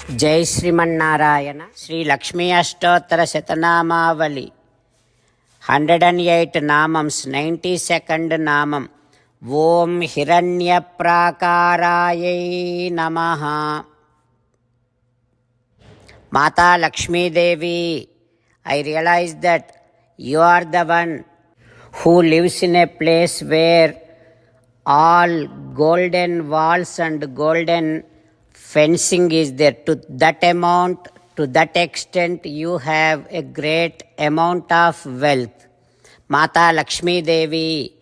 जय श्रीमन्नारायण श्री लक्ष्मी अष्टोत्तर शतनामावली 108 नामम्स 92nd नामम ओम हिरण्यप्राकारायै नमः। माता लक्ष्मी देवी, I realize that you are the one who lives in a place where all golden walls and golden fencing is there. To that amount, to that extent, you have a great amount of wealth. Mata Lakshmi Devi,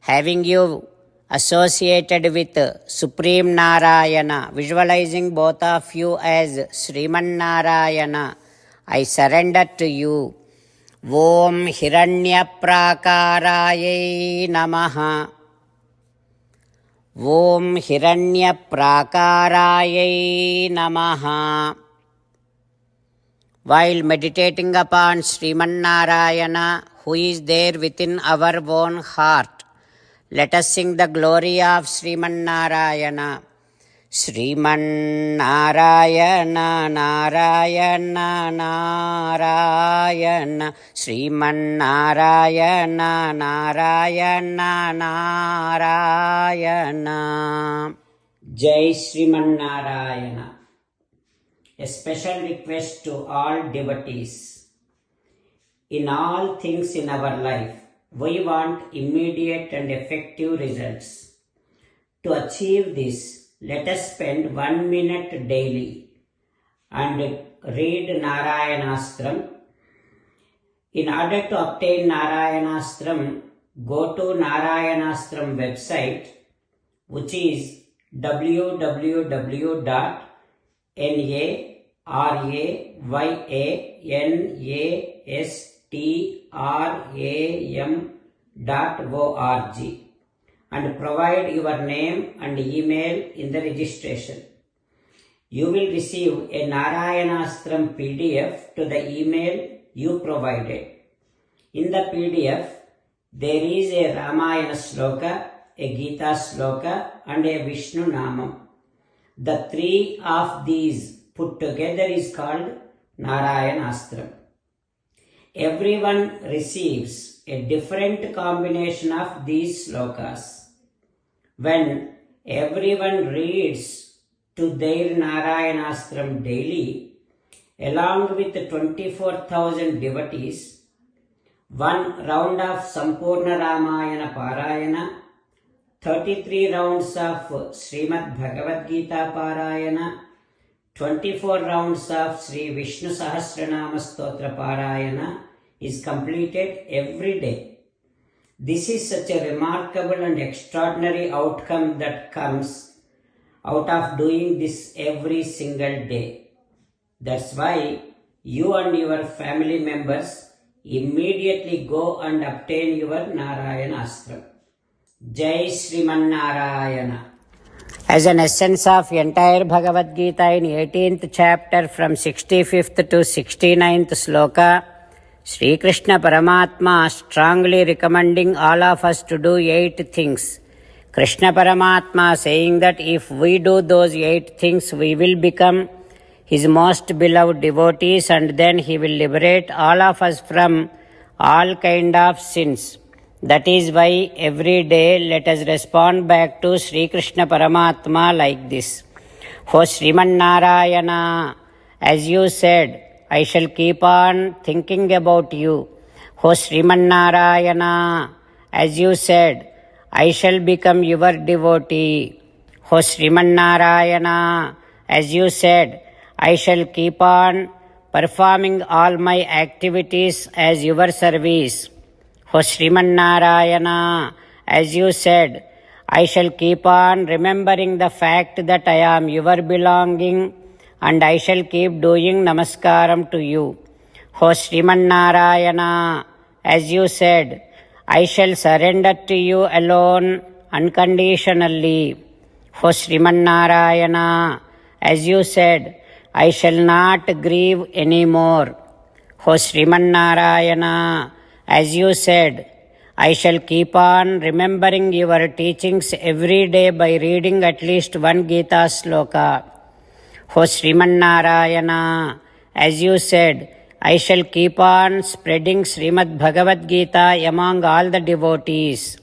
having you associated with Supreme Narayana, visualizing both of you as Sriman Narayana, I surrender to you. Om Hiranyaprakarayai Namaha. Om Hiranyaprakarayai Namaha. While meditating upon Sriman Narayana, who is there within our own heart, let us sing the glory of Sriman Narayana. Sriman Narayana Narayana Narayana Sriman Narayana Narayana Narayana. Jai Sriman Narayana. A special request to all devotees. In all things in our life, we want immediate and effective results. To achieve this, let us spend 1 minute daily and read Narayanastram. In order to obtain Narayanastram, go to Narayanastram website, which is www.narayanastram.org. and provide your name and email in the registration. You will receive a Narayanastram PDF to the email you provided. In the PDF, there is a Ramayana Sloka, a Gita Sloka and a Vishnu Namam. The three of these put together is called Narayanastram. Everyone receives a different combination of these slokas. When everyone reads to their Narayanastram daily, along with 24,000 devotees, one round of Sampurna Ramayana Parayana, 33 rounds of Srimad Bhagavad Gita Parayana, 24 rounds of Sri Vishnu Sahasranama Stotra Parayana is completed every day. This is such a remarkable and extraordinary outcome that comes out of doing this every single day. That's why you and your family members immediately go and obtain your Narayanastram. Jai Sriman Narayana. As an essence of entire Bhagavad Gita in 18th chapter from 65th to 69th sloka, Sri Krishna Paramatma strongly recommending all of us to do 8 things. Krishna Paramatma saying that if we do those 8 things, we will become his most beloved devotees and then he will liberate all of us from all kind of sins. That is why every day let us respond back to Sri Krishna Paramatma like this. O Sriman Narayana, as you said, I shall keep on thinking about you. O Sriman Narayana, as you said, I shall become your devotee. O Sriman Narayana, as you said, I shall keep on performing all my activities as your service. O Sriman Narayana, as you said, I shall keep on remembering the fact that I am your belonging and I shall keep doing namaskaram to you. O Sriman Narayana, as you said, I shall surrender to you alone unconditionally. O Sriman Narayana, as you said, I shall not grieve anymore. O Sriman Narayana, as you said, I shall keep on remembering your teachings every day by reading at least one Gita sloka. O Srimannarayana, as you said, I shall keep on spreading Srimad Bhagavad Gita among all the devotees.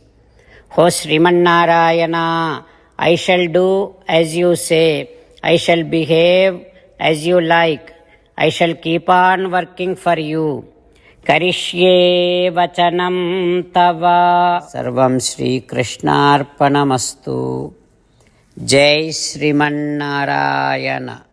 O Srimannarayana, I shall do as you say. I shall behave as you like. I shall keep on working for you. Karishye vachanam tava. Sarvam Shri Krishnarpanamastu. Jai Srimannarayana.